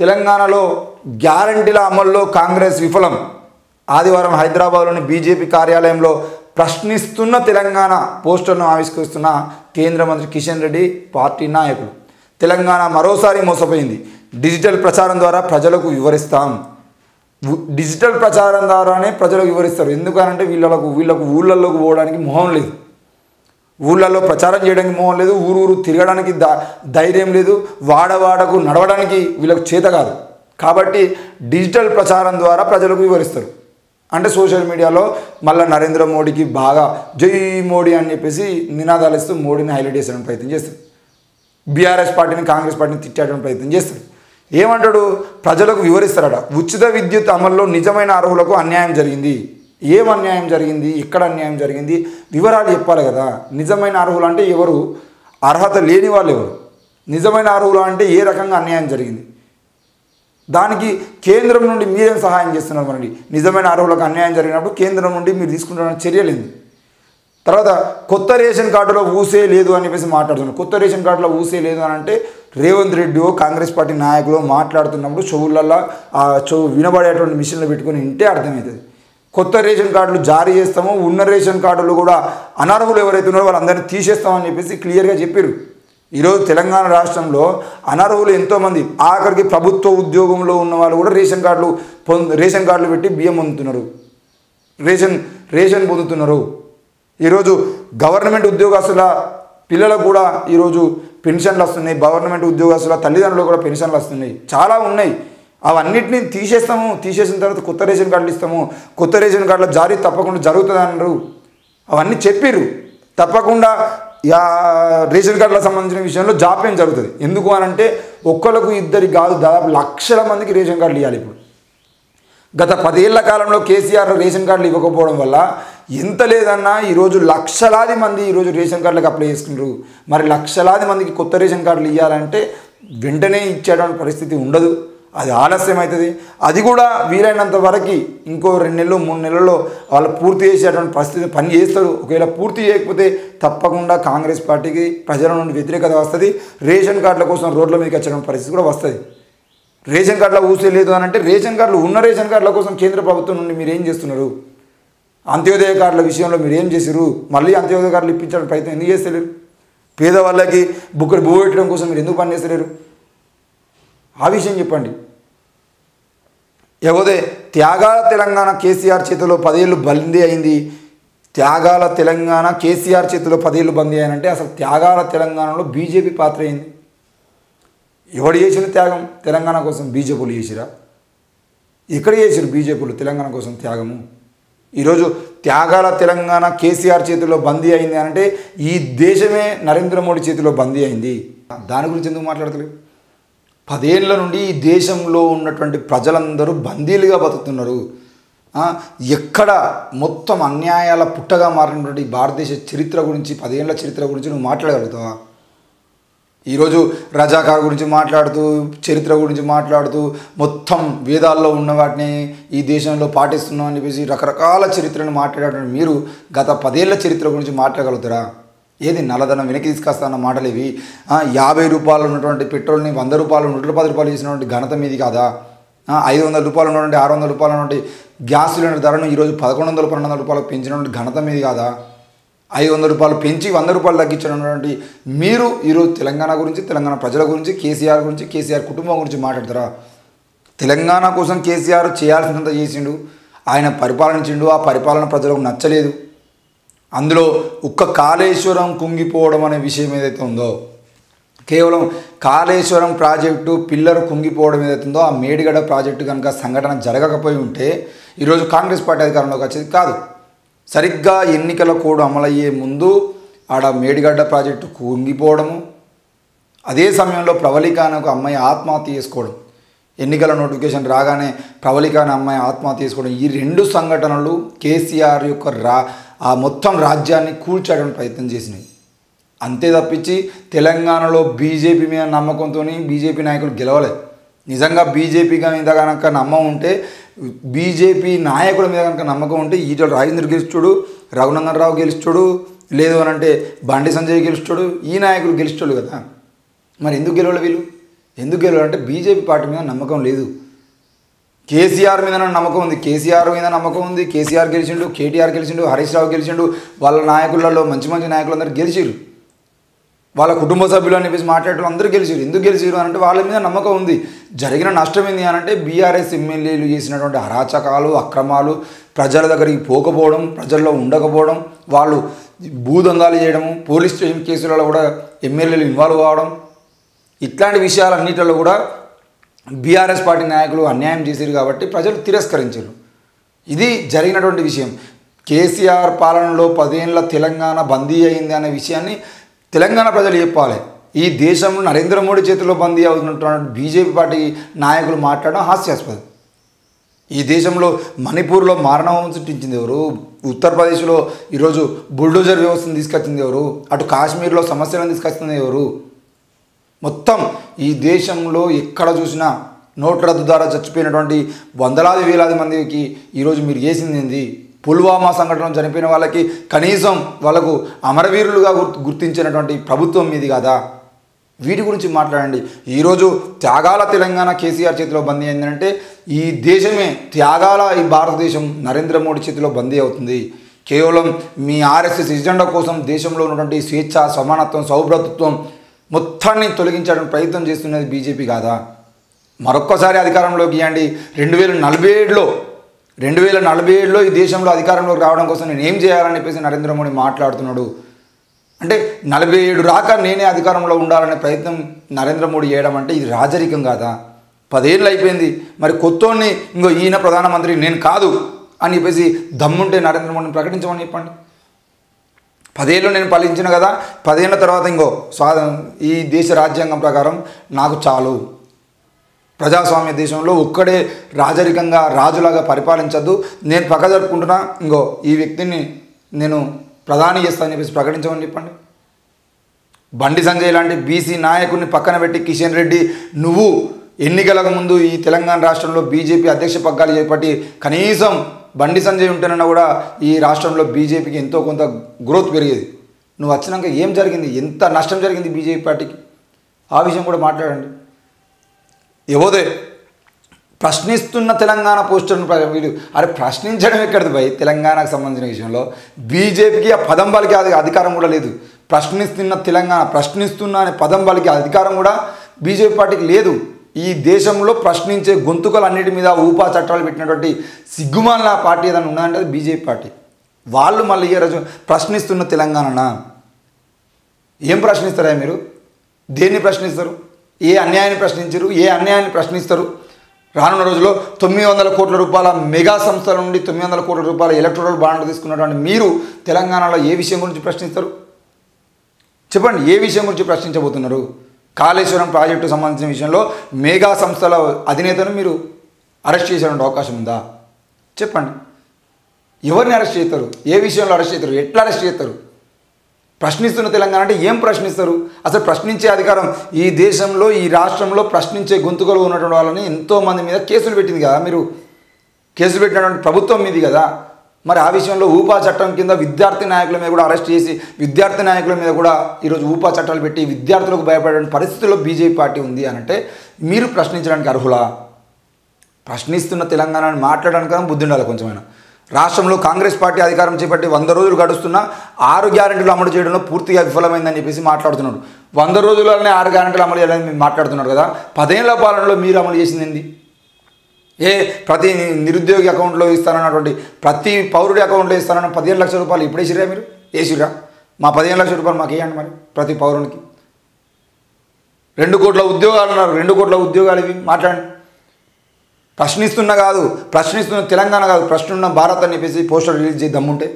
తెలంగాణలో గ్యారంటీల అమల్లో కాంగ్రెస్ విఫలం. ఆదివారం హైదరాబాద్లోని బీజేపీ కార్యాలయంలో ప్రశ్నిస్తున్న తెలంగాణ పోస్టర్ను ఆవిష్కరిస్తున్న కేంద్ర మంత్రి కిషన్ రెడ్డి పార్టీ నాయకులు. తెలంగాణ మరోసారి మోసపోయింది. డిజిటల్ ప్రచారం ద్వారా ప్రజలకు వివరిస్తాం. డిజిటల్ ప్రచారం ద్వారానే ప్రజలకు వివరిస్తారు. ఎందుకనంటే వీళ్ళకు ఊళ్ళల్లోకి పోవడానికి మొహం లేదు, ఊళ్ళల్లో ప్రచారం చేయడానికి మొహం లేదు, ఊరు తిరగడానికి ధైర్యం లేదు, వాడవాడకు నడవడానికి వీళ్ళకు చేత కాదు. కాబట్టి డిజిటల్ ప్రచారం ద్వారా ప్రజలకు వివరిస్తారు. అంటే సోషల్ మీడియాలో మళ్ళీ నరేంద్ర మోడీకి బాగా జై మోడీ అని చెప్పేసి నినాదాలు ఇస్తూ మోడీని హైలైట్ చేసేటువంటి ప్రయత్నం చేస్తారు. బీఆర్ఎస్ పార్టీని కాంగ్రెస్ పార్టీని తిట్టేటువంటి ప్రయత్నం చేస్తారు. ఏమంటాడు? ప్రజలకు వివరిస్తారట. ఉచిత విద్యుత్ అమల్లో నిజమైన అర్హులకు అన్యాయం జరిగింది. ఏం అన్యాయం జరిగింది, ఎక్కడ అన్యాయం జరిగింది, వివరాలు చెప్పాలి కదా. నిజమైన అర్హులు అంటే ఎవరు, అర్హత లేని వాళ్ళు ఎవరు, నిజమైన అర్హులు అంటే ఏ రకంగా అన్యాయం జరిగింది, దానికి కేంద్రం నుండి మీరేం సహాయం చేస్తున్నారు? మరి నిజమైన అర్హులకు అన్యాయం జరిగినప్పుడు కేంద్రం నుండి మీరు తీసుకుంటున్న చర్యలేంది? తర్వాత కొత్త రేషన్ కార్డులో ఊసే లేదు అని చెప్పేసి మాట్లాడుతున్నారు. కొత్త రేషన్ కార్డులో ఊసే లేదు అని అంటే రేవంత్ రెడ్డి కాంగ్రెస్ పార్టీ నాయకులు మాట్లాడుతున్నప్పుడు చెవులల్లో వినబడేటువంటి మిషన్లు పెట్టుకొని వింటే అర్థమవుతుంది. కొత్త రేషన్ కార్డులు జారీ చేస్తాము, ఉన్న రేషన్ కార్డులు కూడా అనర్హులు ఎవరైతే ఉన్నారో వాళ్ళందరినీ తీసేస్తామని చెప్పేసి క్లియర్గా చెప్పారు. ఈరోజు తెలంగాణ రాష్ట్రంలో అనర్హులు ఎంతోమంది, ఆఖరికి ప్రభుత్వ ఉద్యోగంలో ఉన్న వాళ్ళు కూడా రేషన్ కార్డులు పెట్టి బియ్యం పొందుతున్నారు, రేషన్ పొందుతున్నారు. ఈరోజు గవర్నమెంట్ ఉద్యోగస్తుల పిల్లలకు కూడా ఈరోజు పెన్షన్లు వస్తున్నాయి, గవర్నమెంట్ ఉద్యోగస్తుల తల్లిదండ్రులకు కూడా పెన్షన్లు వస్తున్నాయి, చాలా ఉన్నాయి. అవన్నిటిని తీసేస్తాము, తీసేసిన తర్వాత కొత్త రేషన్ కార్డులు ఇస్తాము, కొత్త రేషన్ కార్డుల జారీ తప్పకుండా జరుగుతుంది అన్నారు. అవన్నీ చెప్పిర్రు. తప్పకుండా రేషన్ కార్డులకు సంబంధించిన విషయంలో జాప్యం జరుగుతుంది. ఎందుకు అనంటే ఒక్కరికి ఇద్దరికి కాదు, దాదాపు లక్షల మందికి రేషన్ కార్డులు ఇవ్వాలి. ఇప్పుడు గత 10 ఏళ్ల కాలంలో కేసీఆర్ రేషన్ కార్డులు ఇవ్వకపోవడం వల్ల ఎంత లేదన్నా ఈరోజు లక్షలాది మంది ఈరోజు రేషన్ కార్డులకు అప్లై చేసుకున్నారు. మరి లక్షలాది మందికి కొత్త రేషన్ కార్డులు ఇవ్వాలంటే వెంటనే ఇచ్చేటువంటి పరిస్థితి ఉండదు, అది ఆలస్యం అవుతుంది. అది కూడా వీలైనంత వరకు ఇంకో 2 నెలలు 3 నెలల్లో వాళ్ళు పూర్తి చేసేటువంటి పరిస్థితి పని చేస్తారు. ఒకవేళ పూర్తి చేయకపోతే తప్పకుండా కాంగ్రెస్ పార్టీకి ప్రజల నుండి వ్యతిరేకత వస్తుంది. రేషన్ కార్డుల కోసం రోడ్ల మీదకి వచ్చేటువంటి పరిస్థితి కూడా వస్తుంది. రేషన్ కార్డులో ఊసే లేదు అని అంటే రేషన్ కార్డులు ఉన్న రేషన్ కార్డుల కోసం కేంద్ర ప్రభుత్వం నుండి మీరు ఏం చేస్తున్నారు? అంత్యోదయ కార్డుల విషయంలో మీరు ఏం చేశారు? మళ్ళీ అంత్యోదయ కార్డులు ఇప్పించడానికి ప్రయత్నం ఎందుకు చేస్తలేరు? పేదవాళ్ళకి బుక్కలు భూ పెట్టడం కోసం మీరు ఎందుకు పనిచేస్తలేరు? ఆ విషయం చెప్పండి. ఎవదే త్యాగాల తెలంగాణ కేసీఆర్ చేతిలో 10 ఏళ్ళు బందీ అయింది. త్యాగాల తెలంగాణ కేసీఆర్ చేతిలో 10 ఏళ్ళు బందీ అయ్యానంటే అసలు త్యాగాల తెలంగాణలో బీజేపీ పాత్ర అయింది. ఎవడు చేసిన త్యాగం తెలంగాణ కోసం? బీజేపీలు చేసిరా? ఎక్కడ చేసిరు బీజేపీలు తెలంగాణ కోసం త్యాగము? ఈరోజు త్యాగాల తెలంగాణ కేసీఆర్ చేతిలో బందీ అయింది అంటే ఈ దేశమే నరేంద్ర మోడీ చేతిలో బందీ అయింది. దాని గురించి ఎందుకు మాట్లాడతలేవు? 10 ఏళ్ల నుండి ఈ దేశంలో ఉన్నటువంటి ప్రజలందరూ బందీలుగా బతుకుతున్నారు. ఎక్కడ మొత్తం అన్యాయాల పుట్టగా మారినటువంటి భారతదేశ చరిత్ర గురించి 10 ఏళ్ల చరిత్ర గురించి నువ్వు మాట్లాడగలుగుతావా? ఈరోజు రజాకార్ గురించి మాట్లాడుతూ, చరిత్ర గురించి మాట్లాడుతూ, మొత్తం వేదాల్లో ఉన్న వాటిని ఈ దేశంలో పాటిస్తున్నాం అని చెప్పేసి రకరకాల చరిత్రను మాట్లాడేటువంటి మీరు గత 10 ఏళ్ల చరిత్ర గురించి మాట్లాడగలుగుతారా? ఏది నల్లధనం వెనక్కి తీసుకొస్తాన్న మాటలు ఇవి? 50 రూపాయలు ఉన్నటువంటి పెట్రోల్ని 100 రూపాయలు 110 రూపాయలు చేసినటువంటి ఘనత మీది కాదా? 500 రూపాయలు ఉన్నటువంటి 600 రూపాయలు ఉన్నటువంటి గ్యాస్ సిలిండర్ ధరను ఈరోజు 1100 1200 రూపాయలకు పెంచినటువంటి ఘనత మీది కాదా? 500 రూపాయలు పెంచి 100 రూపాయలు తగ్గించినటువంటి మీరు ఈరోజు తెలంగాణ గురించి, తెలంగాణ ప్రజల గురించి, కేసీఆర్ గురించి, కేసీఆర్ కుటుంబం గురించి మాట్లాడతారా? తెలంగాణ కోసం కేసీఆర్ చేయాల్సినంత చేసిండు, ఆయన పరిపాలించిండు. ఆ పరిపాలన ప్రజలకు నచ్చలేదు. అందులో ఒక్క కాళేశ్వరం కుంగిపోవడం అనే విషయం ఏదైతే ఉందో, కేవలం కాళేశ్వరం ప్రాజెక్టు పిల్లర్ కుంగిపోవడం ఏదైతే ఉందో, ఆ మేడిగడ్డ ప్రాజెక్టు కనుక సంఘటన జరగకపోయి ఉంటే ఈరోజు కాంగ్రెస్ పార్టీ అధికారంలోకి వచ్చేది కాదు. సరిగ్గా ఎన్నికల కోడ్ అమలయ్యే ముందు ఆడ మేడిగడ్డ ప్రాజెక్టు కుంగిపోవడము, అదే సమయంలో ప్రవళిక అనే ఒక అమ్మాయి ఆత్మహత్య చేసుకోవడం, ఎన్నికల నోటిఫికేషన్ రాగానే ప్రవళిక అనే అమ్మాయి ఆత్మహత్య చేసుకోవడం, ఈ 2 సంఘటనలు కేసీఆర్ యొక్క ఆ మొత్తం రాజ్యాన్ని కూల్చడానికి ప్రయత్నం చేసినాయి. అంతే తప్పించి తెలంగాణలో బీజేపీ మీద నమ్మకంతో బీజేపీ నాయకులు గెలవలేదు. నిజంగా బీజేపీ మీద కనుక నమ్మకం ఉంటే, బీజేపీ నాయకుల మీద కనుక నమ్మకం ఉంటే ఈటల రాజేంద్ర గెలుస్తాడు, రఘునందన్ రావు గెలుస్తాడు, లేదు అని అంటే బండి సంజయ్ గెలుస్తాడు, ఈ నాయకులు గెలుస్తాడు కదా. మరి ఎందుకు గెలవలే వీళ్ళు? ఎందుకు గెలవాలంటే బీజేపీ పార్టీ మీద నమ్మకం లేదు. కేసీఆర్ మీద నమ్మకం ఉంది, కేసీఆర్ మీద నమ్మకం ఉంది. కేసీఆర్ గెలిచిండు, కేటీఆర్ గెలిచిండు, హరీష్ రావు గెలిచిండు, వాళ్ళ నాయకులలో మంచి మంచి నాయకులందరూ గెలిచిరు, వాళ్ళ కుటుంబ సభ్యులు అని చెప్పేసి మాట్లాడటం అందరూ గెలిచిరు. ఎందుకు గెలిచిరు అని అంటే వాళ్ళ మీద నమ్మకం ఉంది. జరిగిన నష్టం ఏంది అని అంటే బీఆర్ఎస్ ఎమ్మెల్యేలు చేసినటువంటి అరాచకాలు, అక్రమాలు, ప్రజల దగ్గరికి పోకపోవడం, ప్రజల్లో ఉండకపోవడం, వాళ్ళు భూదందాలు చేయడము, పోలీస్ స్టేషన్ కేసులలో కూడా ఎమ్మెల్యేలు ఇన్వాల్వ్ కావడం, ఇట్లాంటి విషయాలన్నిటిలో కూడా బీఆర్ఎస్ పార్టీ నాయకులు అన్యాయం చేశారు కాబట్టి ప్రజలు తిరస్కరించారు. ఇది జరిగినటువంటి విషయం. కేసీఆర్ పాలనలో 10 ఏళ్ల తెలంగాణ బందీ అయింది అనే విషయాన్ని తెలంగాణ ప్రజలు చెప్పాలి. ఈ దేశంలో నరేంద్ర మోడీ చేతిలో బందీ అవుతున్నటువంటి బీజేపీ పార్టీ నాయకులు మాట్లాడడం హాస్యాస్పదం. ఈ దేశంలో మణిపూర్లో మారణహోమం సృష్టించింది ఎవరు? ఉత్తరప్రదేశ్లో ఈరోజు బుల్డోజర్ వ్యవస్థను తీసుకొచ్చింది ఎవరు? అటు కాశ్మీర్లో సమస్యలను తీసుకొచ్చింది ఎవరు? మొత్తం ఈ దేశంలో ఎక్కడ చూసినా నోట్ల రద్దు ద్వారా చచ్చిపోయినటువంటి వందలాది వేలాది మందికి ఈరోజు మీరు చేసింది ఏంది? పుల్వామా సంఘటన చనిపోయిన వాళ్ళకి కనీసం వాళ్ళకు అమరవీరులుగా గుర్తించినటువంటి ప్రభుత్వం మీది కదా. వీటి గురించి మాట్లాడండి. ఈరోజు త్యాగాల తెలంగాణ కేసీఆర్ చేతిలో బందీ అయిందంటే ఈ దేశమే త్యాగాల ఈ భారతదేశం నరేంద్ర మోడీ చేతిలో బందీ అవుతుంది. కేవలం మీ ఆర్ఎస్ఎస్ ఎజెండా కోసం దేశంలో ఉన్నటువంటి స్వేచ్ఛ, సమానత్వం, సౌభ్రతత్వం మొత్తాన్ని తొలగించడానికి ప్రయత్నం చేస్తున్నది బీజేపీ కాదా? మరొక్కసారి అధికారంలోకి ఇవ్వండి. 2047లో ఈ దేశంలో అధికారంలోకి రావడం కోసం నేను ఏం చేయాలని చెప్పేసి నరేంద్ర మోడీ మాట్లాడుతున్నాడు. అంటే 47 రాక నేనే అధికారంలో ఉండాలనే ప్రయత్నం నరేంద్ర మోడీ చేయడం అంటే ఇది రాజరికం కాదా? 10 ఏళ్ళు అయిపోయింది, మరి కొత్తోన్ని ఇంకో ఈయన ప్రధానమంత్రి నేను కాదు అని చెప్పేసి దమ్ముంటే నరేంద్ర మోడీని ప్రకటించమని చెప్పండి. 10 ఏళ్ళు నేను పాలించిన కదా, 10 ఏళ్ళ తర్వాత ఇంకో ఈ దేశ రాజ్యాంగం ప్రకారం నాకు చాలు, ప్రజాస్వామ్య దేశంలో ఒక్కడే రాజరికంగా రాజులాగా పరిపాలించద్దు, నేను పక్క జరుపుకుంటున్నా, ఇంకో ఈ వ్యక్తిని నేను ప్రధాని చేస్తానని చెప్పేసి ప్రకటించమని చెప్పండి. బండి సంజయ్ లాంటి బీసీ నాయకుడిని పక్కన పెట్టి కిషన్ రెడ్డి నువ్వు ఎన్నికలకు ముందు ఈ తెలంగాణ రాష్ట్రంలో బీజేపీ అధ్యక్ష పగ్గాలు చేపట్టి కనీసం బండి సంజయ్ ఉంటేనన్నా కూడా ఈ రాష్ట్రంలో బీజేపీకి ఎంతో కొంత గ్రోత్ పెరిగేది. నువ్వు వచ్చినాక ఏం జరిగింది? ఎంత నష్టం జరిగింది బీజేపీ పార్టీకి? ఆ విషయం కూడా మాట్లాడండి. ఏవోదే ప్రశ్నిస్తున్న తెలంగాణ పోస్టర్ను వీళ్ళు అరే ప్రశ్నించడం ఎక్కడిది భయ్? తెలంగాణకు సంబంధించిన విషయంలో బీజేపీకి ఆ పదం బలికి అధికారం కూడా లేదు. ప్రశ్నిస్తున్న తెలంగాణ, ప్రశ్నిస్తున్న అనే పదం బలికి అధికారం కూడా బీజేపీ పార్టీకి లేదు. ఈ దేశంలో ప్రశ్నించే గొంతుకలన్నిటి మీద ఊపా చట్టాలు పెట్టినటువంటి సిగ్గుమాలిన పార్టీ ఏదైనా ఉన్నదంటే అది బీజేపీ పార్టీ. వాళ్ళు మళ్ళీ ఈ రోజు ప్రశ్నిస్తున్న తెలంగాణనా? ఏం ప్రశ్నిస్తారా మీరు? దేన్ని ప్రశ్నిస్తారు? ఏ అన్యాయాన్ని ప్రశ్నించరు? ఏ అన్యాయాన్ని ప్రశ్నిస్తారు? రానున్న రోజుల్లో 900 కోట్ల రూపాయల మెగా సంస్థల నుండి 900 కోట్ల రూపాయల ఎలక్ట్రల్ బాండ్లు తీసుకున్నటువంటి మీరు తెలంగాణలో ఏ విషయం గురించి ప్రశ్నిస్తారు? చెప్పండి, ఏ విషయం గురించి ప్రశ్నించబోతున్నారు? కాళేశ్వరం ప్రాజెక్టు సంబంధించిన విషయంలో మెగా సంస్థల అధినేతను మీరు అరెస్ట్ చేసేటువంటి అవకాశం ఉందా? చెప్పండి. ఎవరిని అరెస్ట్ చేస్తారు? ఏ విషయంలో అరెస్ట్ చేస్తారు? ఎట్లా అరెస్ట్ చేస్తారు? ప్రశ్నిస్తున్న తెలంగాణ అంటే ఏం ప్రశ్నిస్తారు? అసలు ప్రశ్నించే అధికారం ఈ దేశంలో, ఈ రాష్ట్రంలో ప్రశ్నించే గొంతుకలు ఉన్నటువంటి వాళ్ళని ఎంతోమంది మీద కేసులు పెట్టింది కదా. మీరు కేసులు పెట్టినటువంటి ప్రభుత్వం మీది కదా. మరి ఆ విషయంలో ఊపా చట్టం కింద విద్యార్థి నాయకుల మీద కూడా అరెస్ట్ చేసి విద్యార్థి నాయకుల మీద కూడా ఈరోజు ఊపా చట్టాలు పెట్టి విద్యార్థులకు భయపడే పరిస్థితుల్లో బీజేపీ పార్టీ ఉంది అనంటే మీరు ప్రశ్నించడానికి అర్హులా? ప్రశ్నిస్తున్న తెలంగాణని మాట్లాడడానికి బుద్ధి ఉండాలి కొంచెమైనా. రాష్ట్రంలో కాంగ్రెస్ పార్టీ అధికారం చేపట్టి 100 రోజులు గడుస్తున్నా 6 గ్యారెంటీలు అమలు చేయడంలో పూర్తిగా విఫలమైందని చెప్పేసి మాట్లాడుతున్నారు. 100 రోజుల్లోనే 6 గ్యారెంటీలు అమలు చేయాలని మీరు మాట్లాడుతున్నారు కదా. 10 ఏళ్ల పాలనలో మీరు అమలు చేసింది ప్రతి నిరుద్యోగి అకౌంట్లో ఇస్తానన్నటువంటి, ప్రతి పౌరుడి అకౌంట్లో ఇస్తానన్న 15 లక్షల రూపాయలు ఇప్పుడు వేసిరా? మీరు వేసిరా? మా 15 లక్షల రూపాయలు మాకు వేయండి మరి ప్రతి పౌరునికి. 2 కోట్ల ఉద్యోగాలు అన్నారు. 2 కోట్ల ఉద్యోగాలు ఇవి మాట్లాడండి. ప్రశ్నిస్తున్న కాదు, ప్రశ్నిస్తున్న తెలంగాణ కాదు, ప్రశ్నిస్తున్న భారత్ అని చెప్పేసి పోస్టర్ రిలీజ్ చేసి దమ్ముంటే.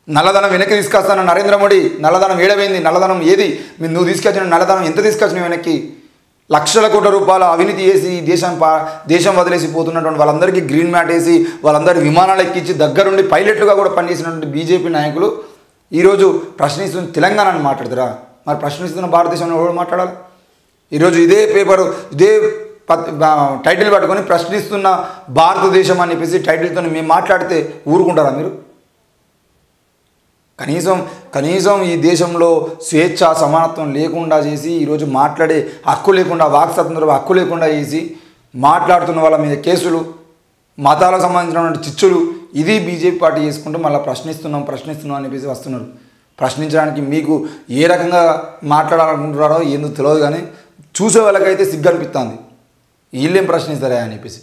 నల్లధనం వెనక్కి తీసుకొస్తాను నరేంద్ర మోడీ. నల్లధనం ఏడవైంది? నల్లధనం ఏది? నువ్వు తీసుకొచ్చిన నల్లధనం ఎంత తీసుకొచ్చినావు వెనక్కి? లక్షల కోట్ల రూపాయల అవినీతి చేసి దేశం వదిలేసి పోతున్నటువంటి వాళ్ళందరికీ గ్రీన్ మ్యాట్ వేసి వాళ్ళందరూ విమానాలు ఎక్కించి దగ్గరుండి పైలట్లుగా కూడా పనిచేసినటువంటి బీజేపీ నాయకులు ఈరోజు ప్రశ్నిస్తున్న తెలంగాణని మాట్లాడతారా? మరి ప్రశ్నిస్తున్న భారతదేశంలో ఎవరు మాట్లాడాలి? ఈరోజు ఇదే పేపరు, ఇదే టైటిల్ పట్టుకొని ప్రశ్నిస్తున్న భారతదేశం అని చెప్పేసి టైటిల్తో మేము మాట్లాడితే ఊరుకుంటారా మీరు? కనీసం ఈ దేశంలో స్వేచ్ఛ సమానత్వం లేకుండా చేసి ఈరోజు మాట్లాడే హక్కు లేకుండా, వాక్ స్వాతంత్రం హక్కు లేకుండా చేసి మాట్లాడుతున్న వాళ్ళ మీద కేసులు, మతాలకు సంబంధించినటువంటి చిచ్చులు, ఇది బీజేపీ పార్టీ చేసుకుంటూ మళ్ళీ ప్రశ్నిస్తున్నాం అని చెప్పేసి వస్తున్నారు. ప్రశ్నించడానికి మీకు ఏ రకంగా మాట్లాడాలనుకుంటున్నారో ఏందో తెలియదు, కానీ చూసే వాళ్ళకైతే సిగ్గు అనిపిస్తుంది. వీళ్ళేం ప్రశ్నిస్తారా అని చెప్పేసి.